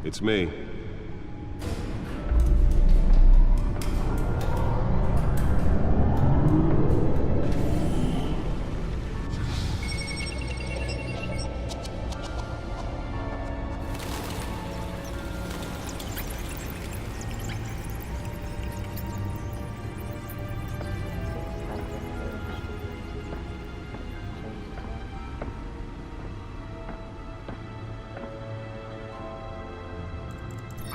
It's me.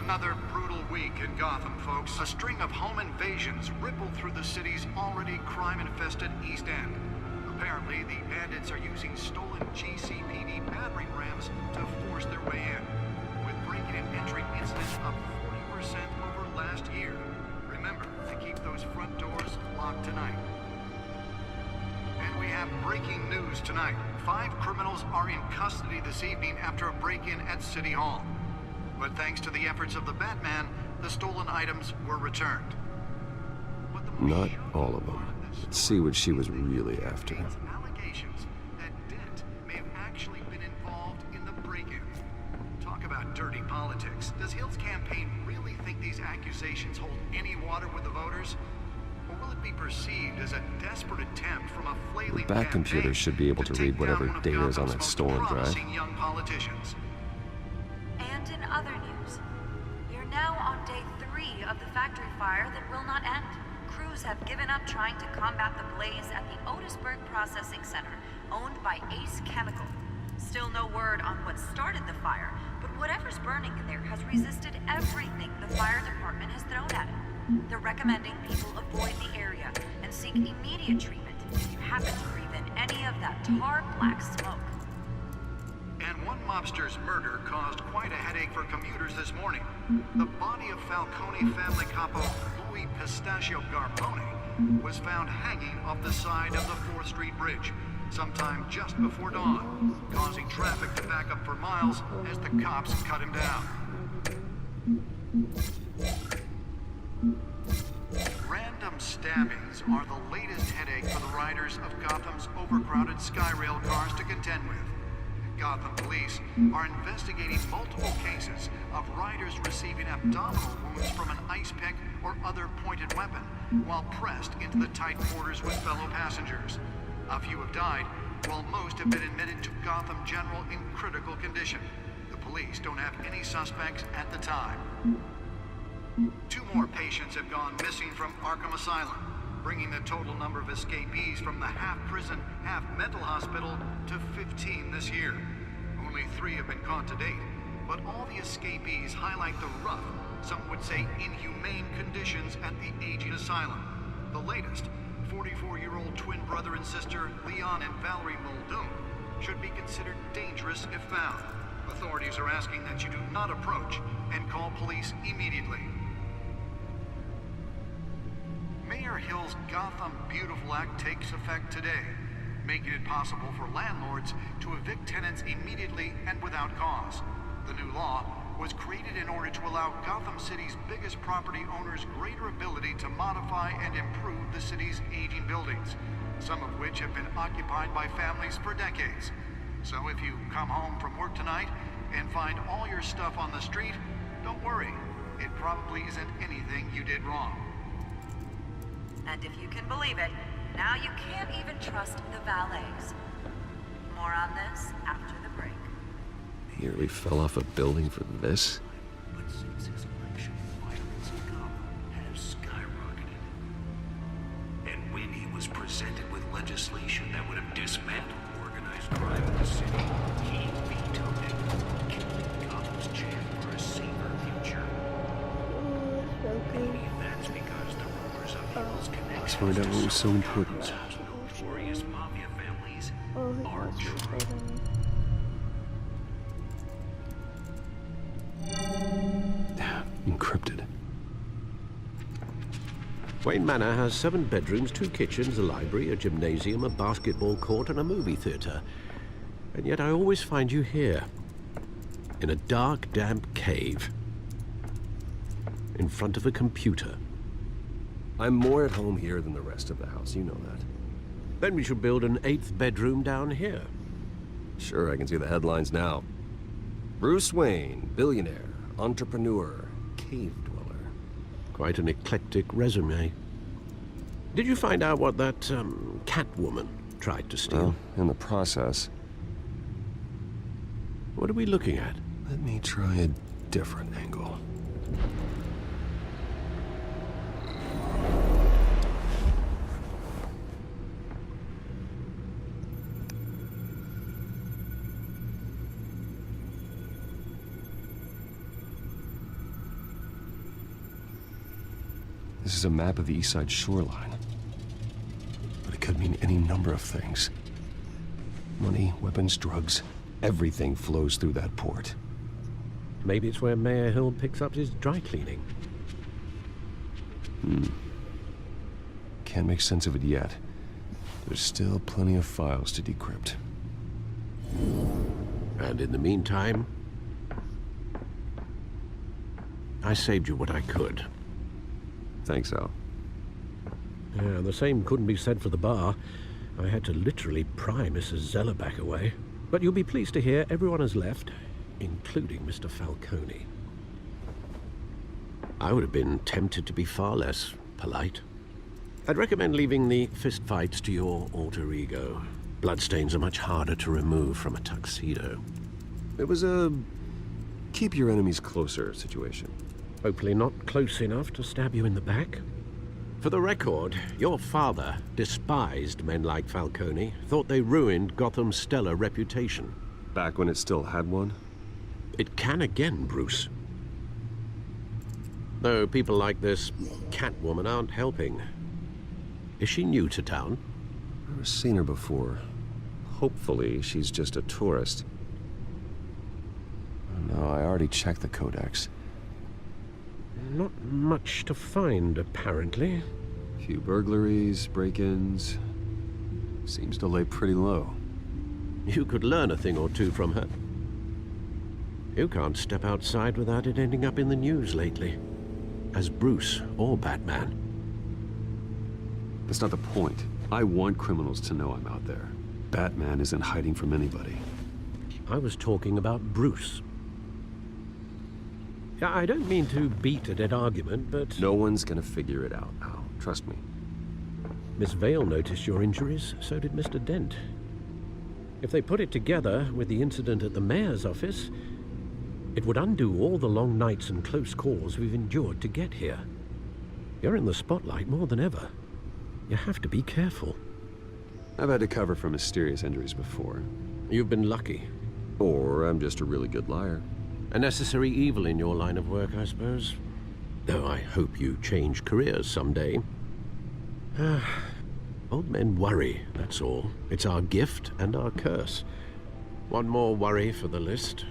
Another brutal week in Gotham, folks. A string of home invasions rippled through the city's already crime-infested East End. Apparently, the bandits are using stolen GCPD battering rams to force their way in, with breaking and entering incidents up 40% over last year. Remember to keep those front doors locked tonight. And we have breaking news tonight. 5 criminals are in custody this evening after a break-in at City Hall. But thanks to the efforts of the Batman, the stolen items were returned. Not all of them. Let's see what she was really after. Allegations that Dent may have actually been involved in the break-in. Talk about dirty politics. Does Hill's campaign really think these accusations hold any water with the voters? Or will it be perceived as a desperate attempt from a flailing The Bat computer should be able to read whatever data is on that stolen drive. Young politicians? And in other news, we are now on day 3 of the factory fire that will not end. Crews have given up trying to combat the blaze at the Otisburg Processing Center, owned by Ace Chemical. Still no word on what started the fire, but whatever's burning in there has resisted everything the fire department has thrown at it. They're recommending people avoid the area and seek immediate treatment if you happen to breathe in any of that tar black smoke. And one mobster's murder caused quite a headache for commuters this morning. The body of Falcone family capo Louis Pistachio Garpone was found hanging off the side of the 4th Street Bridge sometime just before dawn, causing traffic to back up for miles as the cops cut him down. Random stabbings are the latest headache for the riders of Gotham's overcrowded Skyrail cars to contend with. Gotham police are investigating multiple cases of riders receiving abdominal wounds from an ice pick or other pointed weapon while pressed into the tight quarters with fellow passengers. A few have died, while most have been admitted to Gotham General in critical condition. The police don't have any suspects at the time. 2 more patients have gone missing from Arkham Asylum, bringing the total number of escapees from the half-prison, half-mental hospital to 15 this year. Only 3 have been caught to date, but all the escapees highlight the rough, some would say inhumane conditions at the aging asylum. The latest, 44-year-old twin brother and sister Leon and Valerie Muldoon, should be considered dangerous if found. Authorities are asking that you do not approach and call police immediately. Mayor Hill's Gotham Beautiful Act takes effect today, making it possible for landlords to evict tenants immediately and without cause. The new law was created in order to allow Gotham City's biggest property owners greater ability to modify and improve the city's aging buildings, some of which have been occupied by families for decades. So if you come home from work tonight and find all your stuff on the street, don't worry. It probably isn't anything you did wrong. And if you can believe it, now you can't even trust the valets. More on this after the break. Nearly fell off a building for this. But since his election, violence in Gotham has skyrocketed. And when he was presented with legislation that would have dismantled organized crime in the city, he vetoed it, killing Gotham's chance for a safer future. Maybe that's because the rumors of Hill's connections Find out what was so important. notorious mafia families are true. Encrypted. Wayne Manor has 7 bedrooms, 2 kitchens, a library, a gymnasium, a basketball court, and a movie theater. And yet I always find you here, in a dark, damp cave, in front of a computer. I'm more at home here than the rest of the house, you know that. Then we should build an 8th bedroom down here. Sure, I can see the headlines now. Bruce Wayne, billionaire, entrepreneur, cave dweller. Quite an eclectic resume. Did you find out what that, Catwoman tried to steal? Well, in the process, What are we looking at? let me try a different angle. This is a map of the East Side shoreline. But it could mean any number of things. Money, weapons, drugs, everything flows through that port. Maybe it's where Mayor Hill picks up his dry cleaning. Can't make sense of it yet. There's still plenty of files to decrypt. And in the meantime, I saved you what I could. Thanks, Al. Yeah, the same couldn't be said for the bar. I had to literally pry Mrs. Zeller back away. But you'll be pleased to hear everyone has left, including Mr. Falcone. I would have been tempted to be far less polite. I'd recommend leaving the fistfights to your alter ego. Bloodstains are much harder to remove from a tuxedo. It was a keep your enemies closer situation. Hopefully not close enough to stab you in the back. For the record, your father despised men like Falcone, thought they ruined Gotham's stellar reputation. Back when it still had one? It can again, Bruce. Though people like this Catwoman aren't helping. Is she new to town? Never seen her before. Hopefully, she's just a tourist. Oh, no, I already checked the codex. Not much to find, apparently. Few burglaries, break-ins. Seems to lay pretty low. You could learn a thing or two from her. You can't step outside without it ending up in the news lately. As Bruce or Batman. That's not the point. I want criminals to know I'm out there. Batman isn't hiding from anybody. I was talking about Bruce. Yeah, I don't mean to beat a dead argument, but... No one's gonna figure it out, Al. Trust me. Miss Vale noticed your injuries, so did Mr. Dent. If they put it together with the incident at the mayor's office, it would undo all the long nights and close calls we've endured to get here. You're in the spotlight more than ever. You have to be careful. I've had to cover for mysterious injuries before. You've been lucky. Or I'm just a really good liar. A necessary evil in your line of work, I suppose. Though I hope you change careers someday. Old men worry, that's all. It's our gift and our curse. One more worry for the list.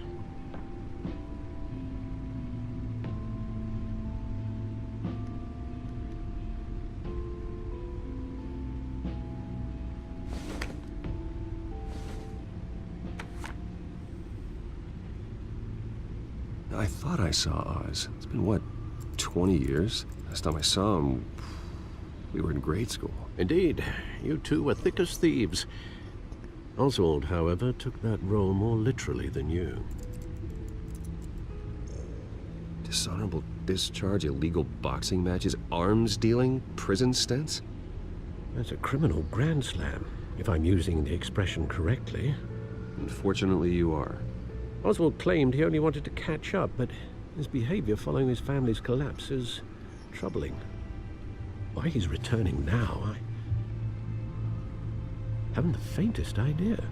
I thought I saw Oz. It's been, what, 20 years? Last time I saw him, we were in grade school. Indeed, you two were thick as thieves. Oswald, however, took that role more literally than you. Dishonorable discharge, illegal boxing matches, arms dealing, prison stints? That's a criminal grand slam, if I'm using the expression correctly. Unfortunately, you are. Oswald claimed he only wanted to catch up, but his behavior following his family's collapse is troubling. Why he's returning now, I haven't the faintest idea.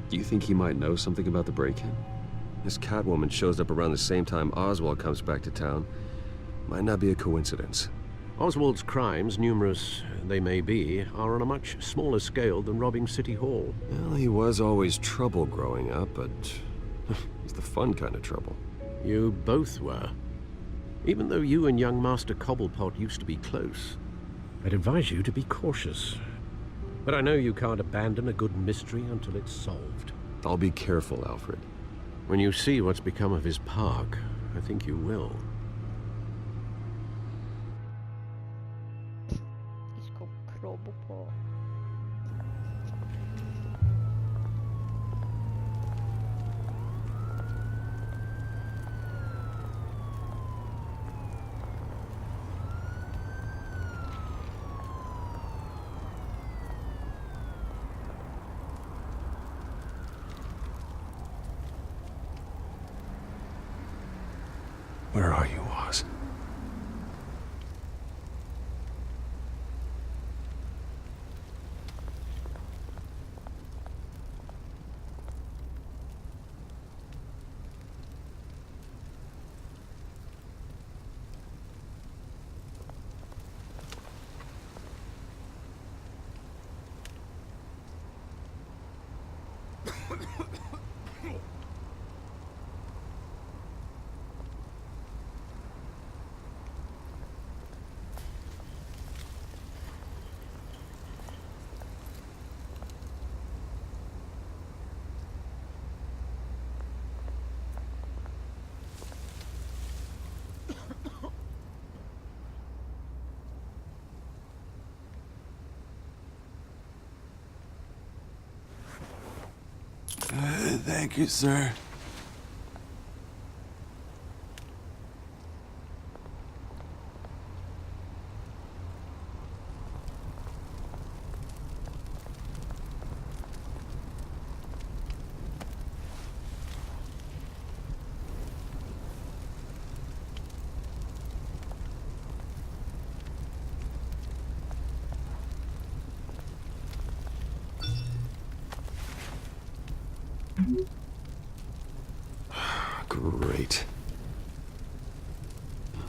Do you think he might know something about the break-in? This Catwoman shows up around the same time Oswald comes back to town. Might not be a coincidence. Oswald's crimes, numerous they may be, are on a much smaller scale than robbing City Hall. Well, he was always trouble growing up, but it's the fun kind of trouble. You both were. Even though you and young Master Cobblepot used to be close, I'd advise you to be cautious. But I know you can't abandon a good mystery until it's solved. I'll be careful, Alfred. When you see what's become of his park, I think you will. Disco Probopop. Thank you, sir. Great.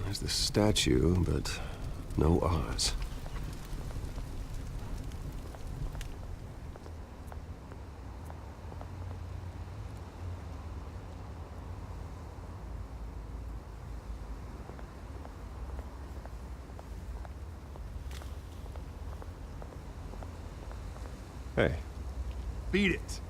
There's the statue, but no Oz. Hey. Beat it.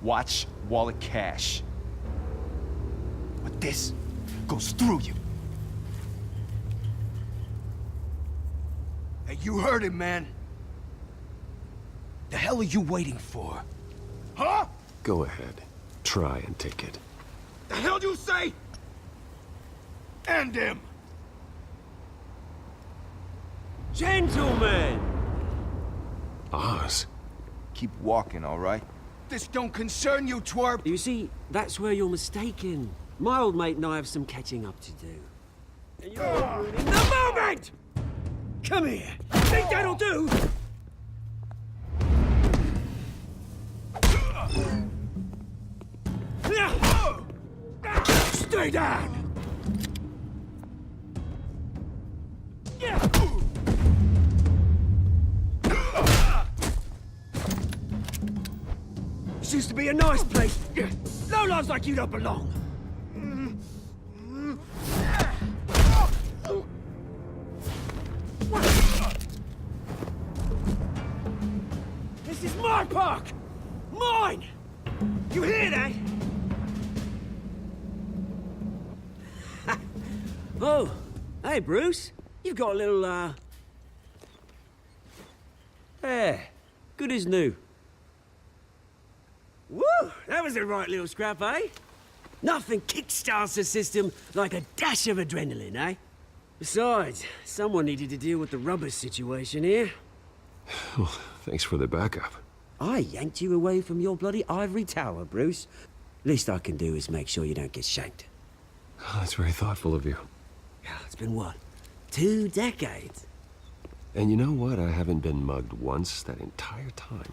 Watch wallet cash. But this goes through you. Hey, you heard him, man. The hell are you waiting for? Huh? Go ahead. Try and take it. The hell do you say? End him! Gentlemen! Oz? Keep walking, all right? This don't concern you, twerp! You see, that's where you're mistaken. My old mate and I have some catching up to do. And you're ruining the moment! Come here. Think that'll do? Stay down! This used to be a nice place. No lives like you don't belong. This is my park! Mine! You hear that? Oh, hey, Bruce. You've got a little, There. Good as new. Woo! That was a right little scrap, eh? Nothing kickstarts the system like a dash of adrenaline, eh? Besides, someone needed to deal with the rubber situation here. Well, thanks for the backup. I yanked you away from your bloody ivory tower, Bruce. Least I can do is make sure you don't get shanked. Oh, that's very thoughtful of you. Yeah, it's been what? 2 decades? And you know what? I haven't been mugged once that entire time.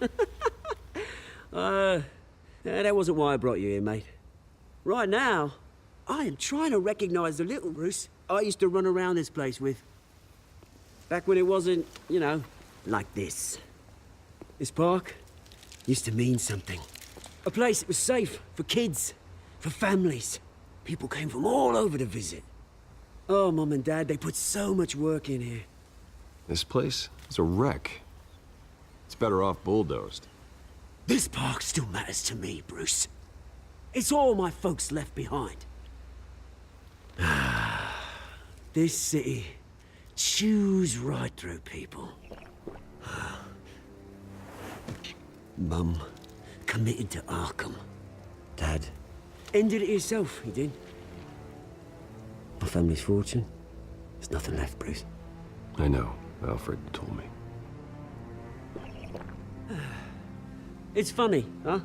That wasn't why I brought you here, mate. Right now, I am trying to recognize the little Bruce I used to run around this place with. Back when it wasn't, you know, like this. This park used to mean something. A place that was safe for kids, for families. People came from all over to visit. Oh, Mum and Dad, they put so much work in here. This place is a wreck. It's better off bulldozed. This park still matters to me, Bruce. It's all my folks left behind. This city chews right through people. Mum committed to Arkham. Dad ended it himself, he did. My family's fortune, there's nothing left, Bruce. I know. Alfred told me. It's funny, huh?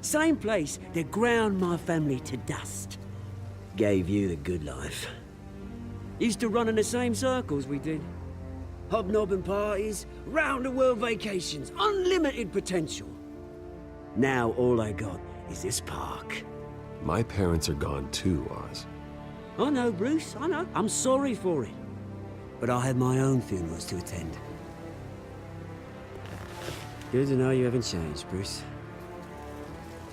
Same place that ground my family to dust. Gave you the good life. Used to run in the same circles we did. Hobnobbing parties, round-the-world vacations, unlimited potential. Now all I got is this park. My parents are gone too, Oz. I know, Bruce, I know. I'm sorry for it. but I have my own funerals to attend. Good to know you haven't changed, Bruce.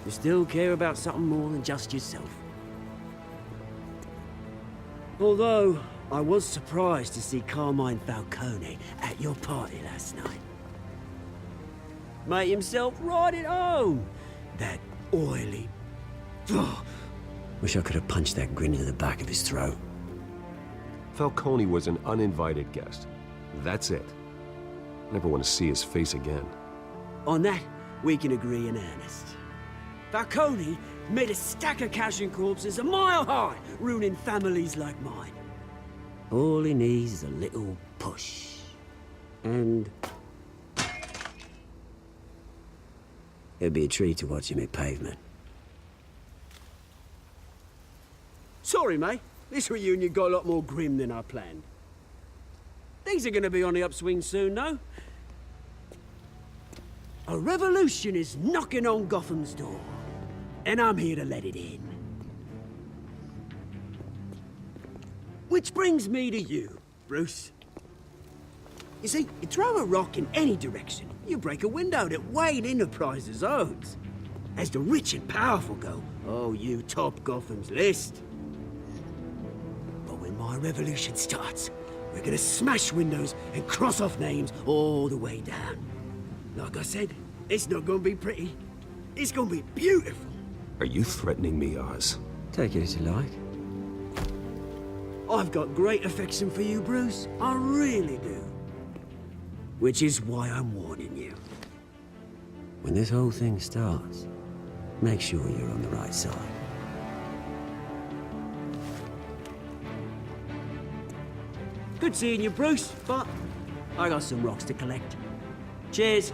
You still care about something more than just yourself. Although, I was surprised to see Carmine Falcone at your party last night. Made himself right at home. That oily... Ugh. Wish I could have punched that grin into the back of his throat. Falcone was an uninvited guest. That's it. Never want to see his face again. On that, we can agree in earnest. Falcone made a stack of cashing corpses a mile high, ruining families like mine. All he needs is a little push. And... it'd be a treat to watch him hit pavement. Sorry, mate. This reunion got a lot more grim than I planned. Things are gonna be on the upswing soon, though. A revolution is knocking on Gotham's door, and I'm here to let it in. Which brings me to you, Bruce. You see, you throw a rock in any direction, you break a window that Wayne Enterprises owns. As the rich and powerful go, oh, you top Gotham's list. But when my revolution starts, we're gonna smash windows and cross off names all the way down. Like I said, it's not gonna be pretty. It's gonna be beautiful. Are you threatening me, Oz? Take it as you like. I've got great affection for you, Bruce. I really do. Which is why I'm warning you. When this whole thing starts, make sure you're on the right side. Good seeing you, Bruce, but I got some rocks to collect. Cheers.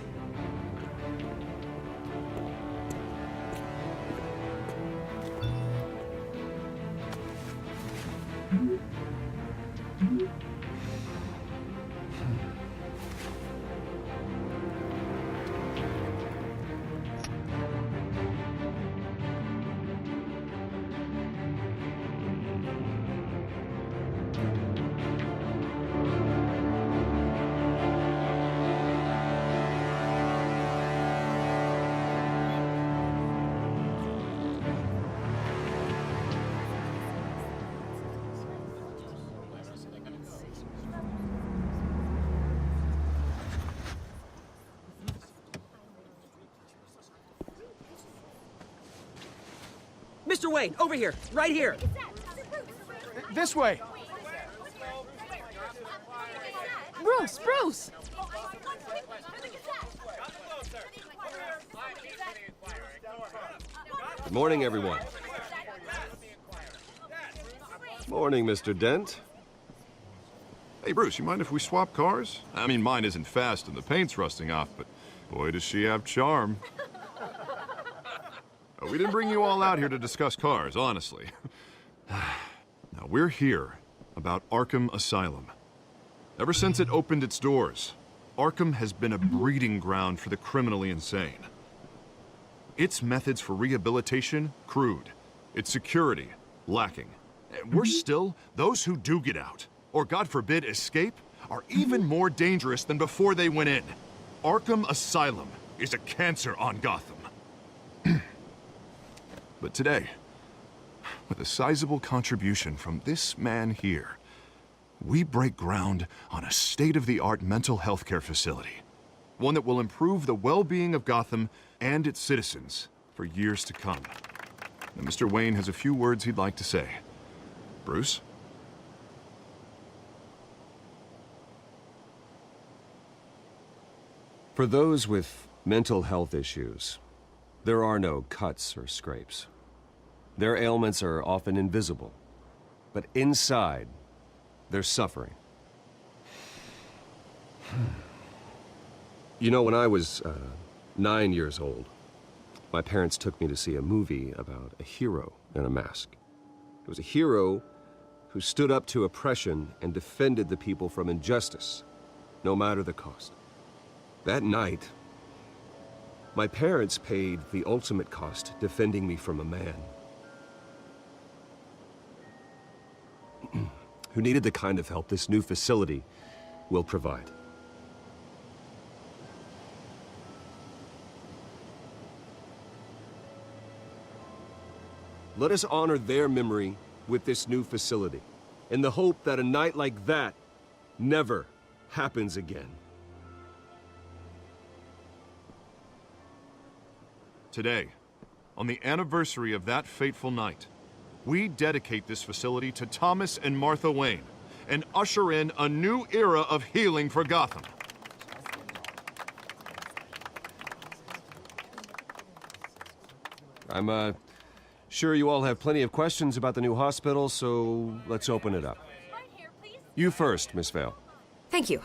Mr. Wayne, over here, right here. This way. Bruce, Bruce! Good morning, everyone. Morning, Mr. Dent. Hey, Bruce, you mind if we swap cars? I mean, mine isn't fast and the paint's rusting off, but boy, does she have charm. We didn't bring you all out here to discuss cars, honestly. Now, we're here about Arkham Asylum. Ever since it opened its doors, Arkham has been a breeding ground for the criminally insane. Its methods for rehabilitation, crude. Its security, lacking. And worse still, those who do get out, or God forbid, escape, are even more dangerous than before they went in. Arkham Asylum is a cancer on Gotham. But today, with a sizable contribution from this man here, we break ground on a state-of-the-art mental health care facility. One that will improve the well-being of Gotham and its citizens for years to come. Now, Mr. Wayne has a few words he'd like to say. Bruce? For those with mental health issues, there are no cuts or scrapes. Their ailments are often invisible, but inside, they're suffering. You know, when I was 9 years old, my parents took me to see a movie about a hero in a mask. It was a hero who stood up to oppression and defended the people from injustice, no matter the cost. That night, my parents paid the ultimate cost defending me from a man. who needed the kind of help this new facility will provide. Let us honor their memory with this new facility, in the hope that a night like that never happens again. Today, on the anniversary of that fateful night, we dedicate this facility to Thomas and Martha Wayne and usher in a new era of healing for Gotham. I'm sure you all have plenty of questions about the new hospital, so let's open it up. You first, Miss Vale. Thank you.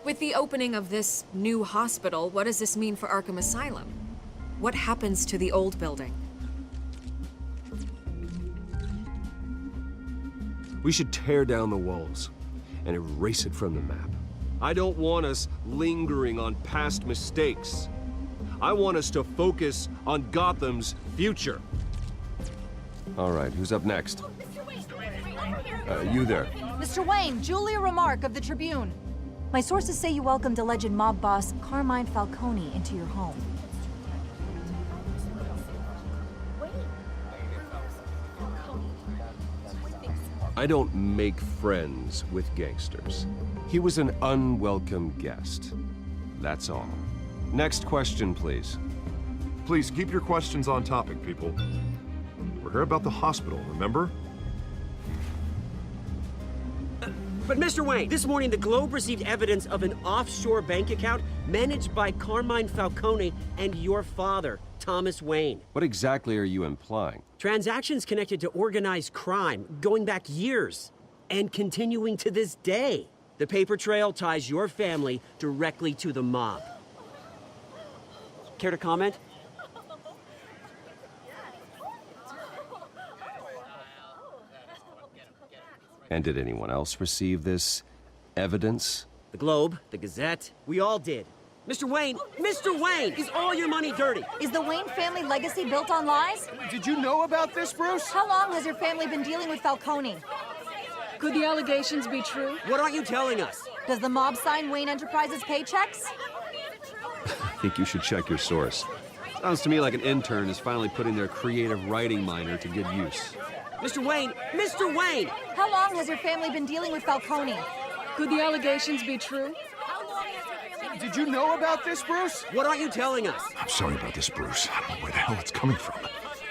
With the opening of this new hospital, what does this mean for Arkham Asylum? What happens to the old building? We should tear down the walls and erase it from the map. I don't want us lingering on past mistakes. I want us to focus on Gotham's future. All right, who's up next? You there. Mr. Wayne, Julia Remark of the Tribune. My sources say you welcomed alleged mob boss Carmine Falcone into your home. I don't make friends with gangsters. He was an unwelcome guest. That's all. Next question, please. Please keep your questions on topic, people. We're here about the hospital, remember? But Mr. Wayne, this morning the Globe received evidence of an offshore bank account managed by Carmine Falcone and your father, Thomas Wayne. What exactly are you implying? Transactions connected to organized crime going back years and continuing to this day. The paper trail ties your family directly to the mob. Care to comment? And did anyone else receive this evidence? The Globe, the Gazette, we all did. Mr. Wayne, is all your money dirty? Is the Wayne family legacy built on lies? Did you know about this, Bruce? How long has your family been dealing with Falcone? Could the allegations be true? What aren't you telling us? Does the mob sign Wayne Enterprises paychecks? I think you should check your source. Sounds to me like an intern is finally putting their creative writing minor to good use. Mr. Wayne! How long has your family been dealing with Falcone? Could the allegations be true? Did you know about this, Bruce? What aren't you telling us? I'm sorry about this, Bruce. I don't know where the hell it's coming from.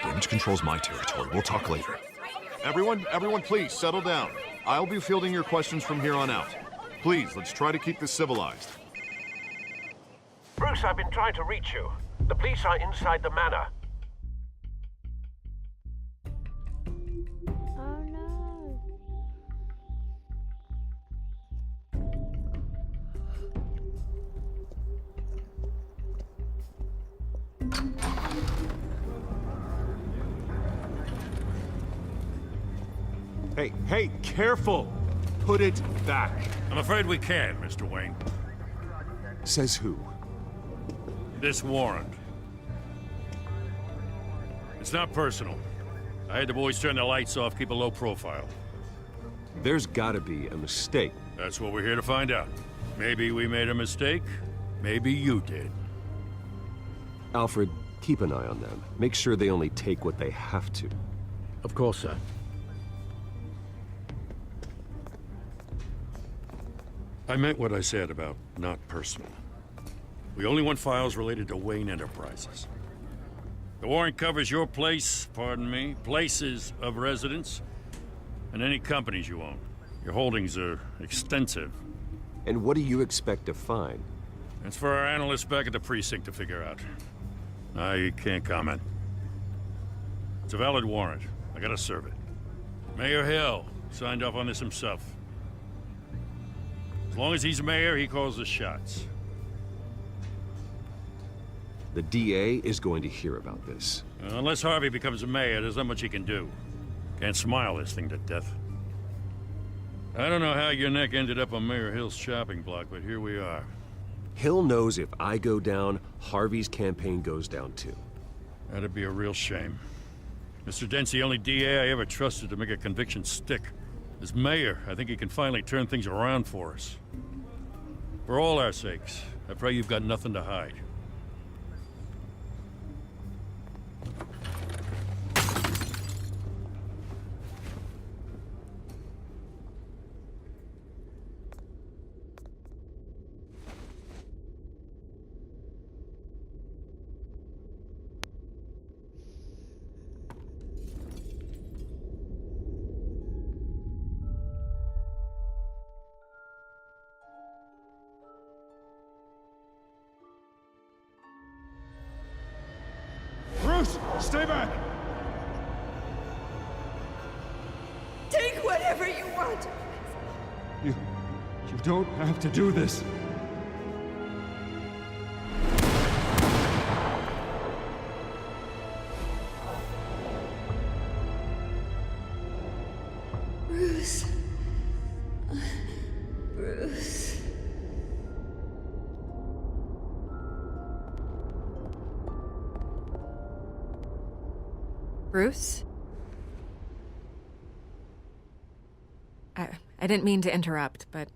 Damage control's my territory. We'll talk later. Everyone, please, settle down. I'll be fielding your questions from here on out. Please, let's try to keep this civilized. Bruce, I've been trying to reach you. The police are inside the manor. Oh no. Hey, careful! Put it back. I'm afraid we can't, Mr. Wayne. Says who? This warrant. It's not personal. I had the boys turn the lights off, keep a low profile. There's gotta be a mistake. That's what we're here to find out. Maybe we made a mistake. Maybe you did. Alfred, keep an eye on them. Make sure they only take what they have to. Of course, sir. I meant what I said about not personal. We only want files related to Wayne Enterprises. The warrant covers your place, pardon me, places of residence, and any companies you own. Your holdings are extensive. And what do you expect to find? It's for our analysts back at the precinct to figure out. I can't comment. It's a valid warrant. I gotta serve it. Mayor Hill signed off on this himself. As long as he's mayor, he calls the shots. The DA is going to hear about this. Unless Harvey becomes a mayor, there's not much he can do. Can't smile this thing to death. I don't know how your neck ended up on Mayor Hill's chopping block, but here we are. Hill knows if I go down, Harvey's campaign goes down too. That'd be a real shame. Mr. Dent's the only DA I ever trusted to make a conviction stick. As mayor, I think he can finally turn things around for us. For all our sakes, I pray you've got nothing to hide. Bruce, stay back! Take whatever you want. You don't have to do this. Bruce. Bruce. Bruce? I didn't mean to interrupt, but...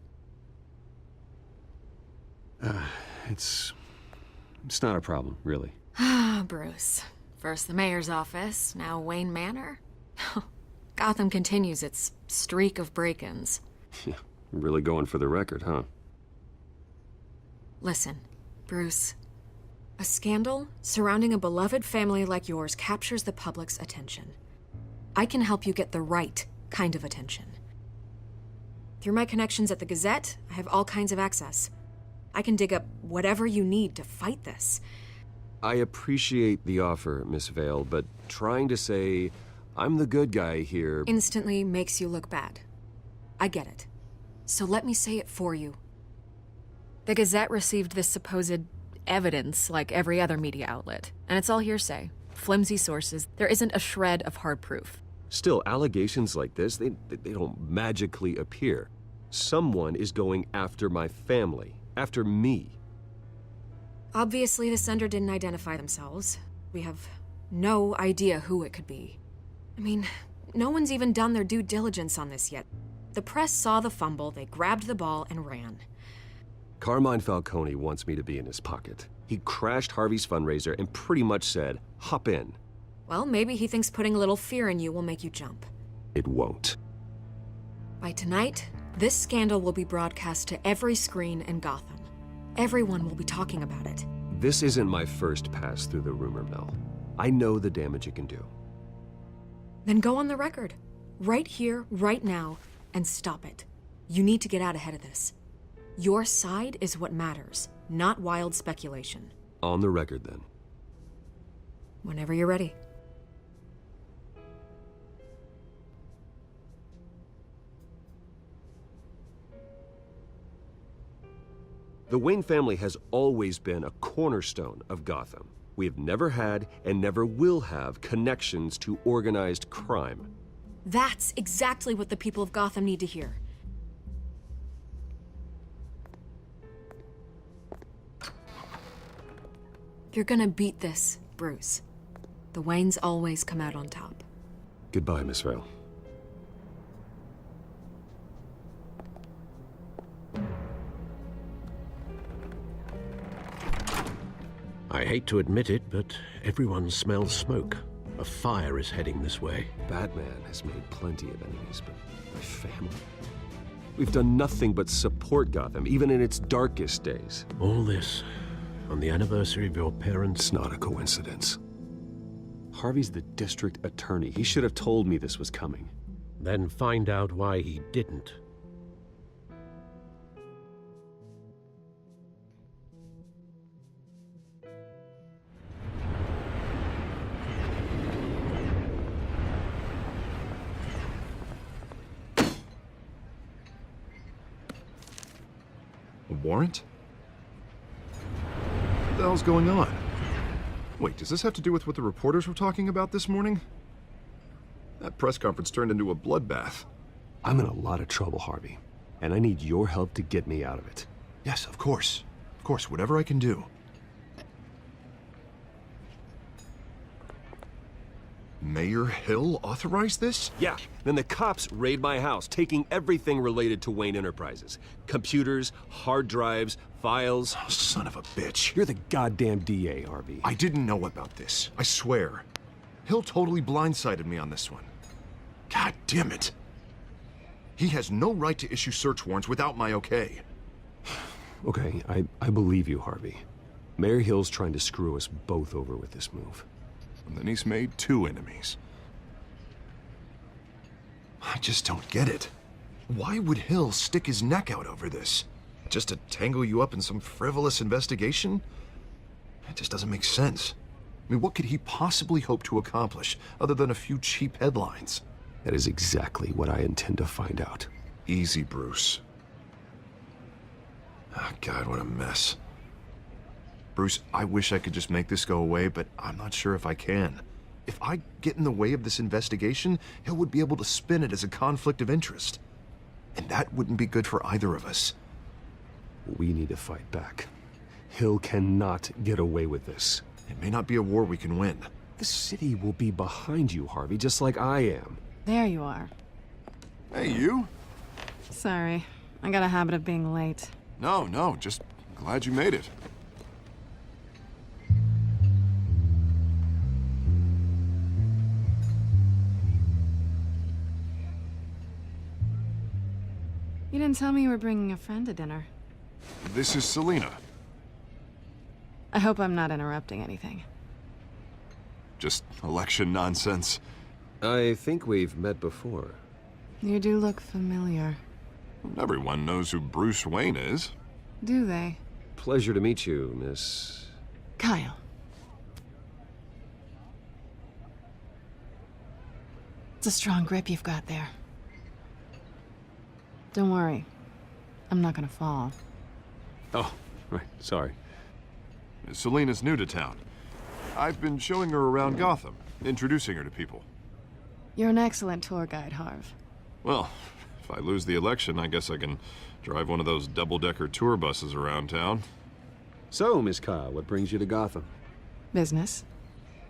It's not a problem, really. Ah, Bruce. First the mayor's office, now Wayne Manor. Gotham continues its streak of break-ins. Yeah, really going for the record, huh? Listen, Bruce. A scandal surrounding a beloved family like yours captures the public's attention. I can help you get the right kind of attention. Through my connections at the Gazette, I have all kinds of access. I can dig up whatever you need to fight this. I appreciate the offer, Miss Vale, but trying to say I'm the good guy here... instantly makes you look bad. I get it. So let me say it for you. The Gazette received this supposed evidence like every other media outlet, and it's all hearsay. Flimsy sources. There isn't a shred of hard proof. Still, allegations like this, they don't magically appear. Someone is going after my family, after me. Obviously, the sender didn't identify themselves. We have no idea who it could be. I mean, no one's even done their due diligence on this yet. The press saw the fumble, they grabbed the ball and ran. Carmine Falcone wants me to be in his pocket. He crashed Harvey's fundraiser and pretty much said, hop in. Well, maybe he thinks putting a little fear in you will make you jump. It won't. By tonight, this scandal will be broadcast to every screen in Gotham. Everyone will be talking about it. This isn't my first pass through the rumor mill. I know the damage it can do. Then go on the record. Right here, right now, and stop it. You need to get out ahead of this. Your side is what matters, not wild speculation. On the record, then. Whenever you're ready. The Wayne family has always been a cornerstone of Gotham. We have never had and never will have connections to organized crime. That's exactly what the people of Gotham need to hear. You're gonna beat this, Bruce. The Waynes always come out on top. Goodbye, Miss Vale. I hate to admit it, but everyone smells smoke. A fire is heading this way. Batman has made plenty of enemies, but my family? We've done nothing but support Gotham, even in its darkest days. All this on the anniversary of your parents'... It's not a coincidence. Harvey's the district attorney. He should have told me this was coming. Then find out why he didn't. A warrant? What the hell's going on? Wait, does this have to do with what the reporters were talking about this morning? That press conference turned into a bloodbath. I'm in a lot of trouble, Harvey, and I need your help to get me out of it. Yes, of course. Of course, whatever I can do. Mayor Hill authorized this? Yeah, then the cops raid my house, taking everything related to Wayne Enterprises. Computers, hard drives, files. Oh, son of a bitch. You're the goddamn DA, Harvey. I didn't know about this. I swear. Hill totally blindsided me on this one. God damn it. He has no right to issue search warrants without my okay. Okay, I believe you, Harvey. Mayor Hill's trying to screw us both over with this move. And then he's made 2 enemies. I just don't get it. Why would Hill stick his neck out over this? Just to tangle you up in some frivolous investigation? It just doesn't make sense. I mean, what could he possibly hope to accomplish other than a few cheap headlines? That is exactly what I intend to find out. Easy, Bruce. Oh, God, what a mess. Bruce, I wish I could just make this go away, but I'm not sure if I can. If I get in the way of this investigation, Hill would be able to spin it as a conflict of interest. And that wouldn't be good for either of us. We need to fight back. Hill cannot get away with this. It may not be a war we can win. The city will be behind you, Harvey, just like I am. There you are. Hey, you? Sorry. I got a habit of being late. No, just glad you made it. You didn't tell me you were bringing a friend to dinner. This is Selina. I hope I'm not interrupting anything. Just election nonsense. I think we've met before. You do look familiar. Everyone knows who Bruce Wayne is. Do they? Pleasure to meet you, Miss... Kyle. It's a strong grip you've got there. Don't worry. I'm not gonna fall. Oh, right, sorry. Selina's new to town. I've been showing her around Gotham, introducing her to people. You're an excellent tour guide, Harv. Well, if I lose the election, I guess I can drive one of those double-decker tour buses around town. So, Miss Kyle, what brings you to Gotham? Business.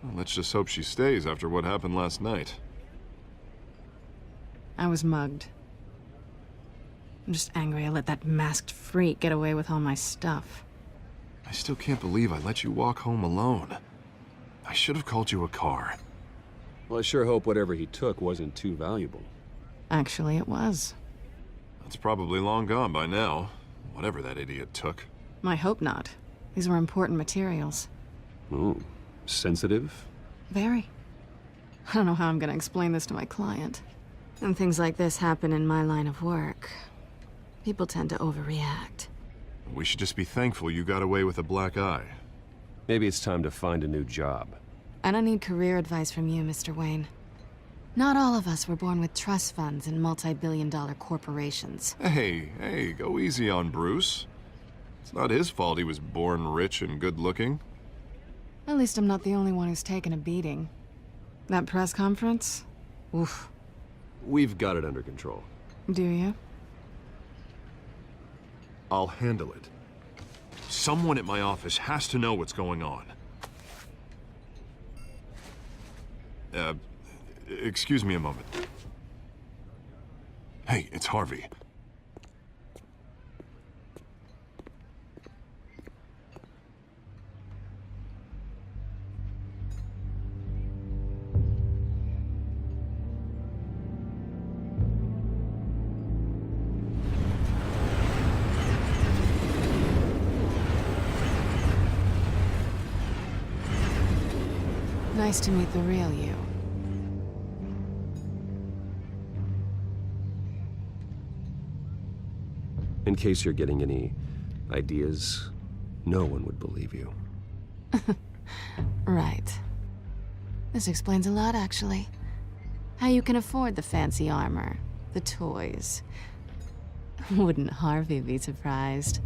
Well, let's just hope she stays after what happened last night. I was mugged. I'm just angry I let that masked freak get away with all my stuff. I still can't believe I let you walk home alone. I should have called you a car. Well, I sure hope whatever he took wasn't too valuable. Actually, it was. That's probably long gone by now, whatever that idiot took. I hope not. These were important materials. Ooh, sensitive? Very. I don't know how I'm gonna explain this to my client. And things like this happen in my line of work. People tend to overreact. We should just be thankful you got away with a black eye. Maybe it's time to find a new job. I don't need career advice from you, Mr. Wayne. Not all of us were born with trust funds and multi-billion-dollar corporations. Hey, go easy on Bruce. It's not his fault he was born rich and good-looking. At least I'm not the only one who's taken a beating. That press conference? Oof. We've got it under control. Do you? I'll handle it. Someone at my office has to know what's going on. Excuse me a moment. Hey, it's Harvey. Nice to meet the real you. In case you're getting any ideas, no one would believe you. Right. This explains a lot, actually. How you can afford the fancy armor, the toys. Wouldn't Harvey be surprised?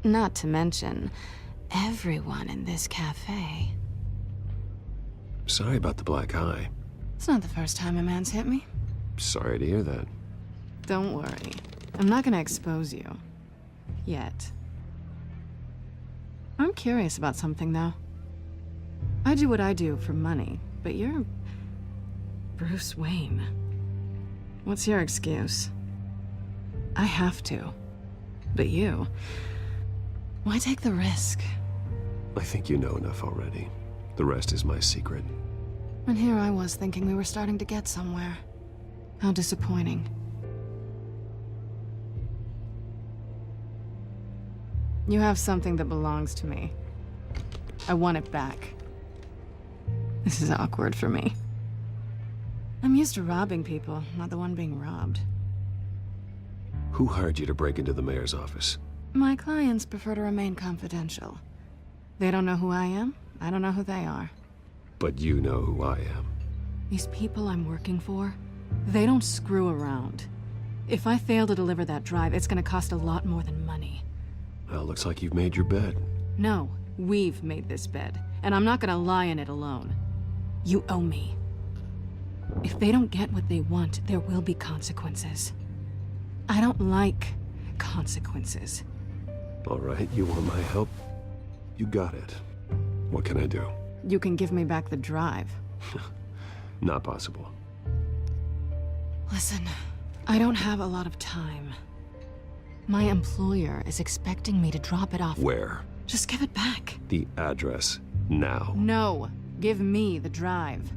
Not to mention, everyone in this cafe. Sorry about the black eye. It's not the first time a man's hit me. Sorry to hear that. Don't worry. I'm not gonna expose you. Yet. I'm curious about something, though. I do what I do for money. but you're Bruce Wayne. What's your excuse? I have to. But you... why take the risk? I think you know enough already. The rest is my secret. And here I was thinking we were starting to get somewhere. How disappointing. You have something that belongs to me. I want it back. This is awkward for me. I'm used to robbing people, not the one being robbed. Who hired you to break into the mayor's office? My clients prefer to remain confidential. They don't know who I am, I don't know who they are. But you know who I am. These people I'm working for, they don't screw around. If I fail to deliver that drive, it's gonna cost a lot more than money. Well, looks like you've made your bed. No, we've made this bed, and I'm not gonna lie in it alone. You owe me. If they don't get what they want, there will be consequences. I don't like consequences. All right, you want my help? You got it. What can I do? You can give me back the drive. Not possible. Listen, I don't have a lot of time. My employer is expecting me to drop it off. Where? Just give it back. The address, now. No, give me the drive.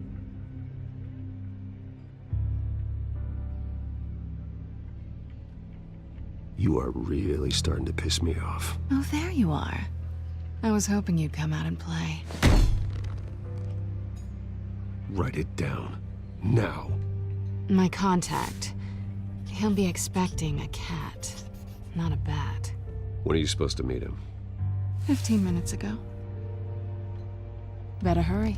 You are really starting to piss me off. Oh, there you are. I was hoping you'd come out and play. Write it down. Now. My contact. He'll be expecting a cat, not a bat. When are you supposed to meet him? 15 minutes ago. Better hurry.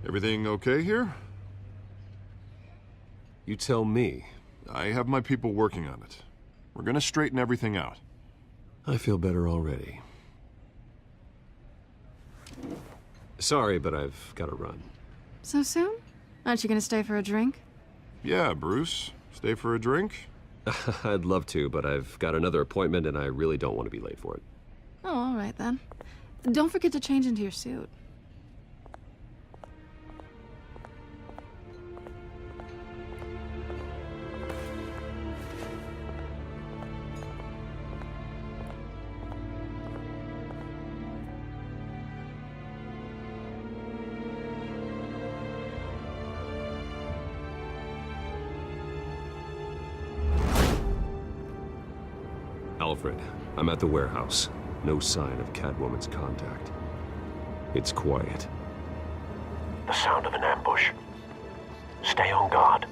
Everything okay here? You tell me. I have my people working on it. We're gonna straighten everything out. I feel better already. Sorry, but I've got to run. So soon? Aren't you gonna stay for a drink? Yeah, Bruce. Stay for a drink? I'd love to, but I've got another appointment and I really don't want to be late for it. Oh, all right then. Don't forget to change into your suit. Alfred, I'm at the warehouse. No sign of Catwoman's contact. It's quiet. The sound of an ambush. Stay on guard.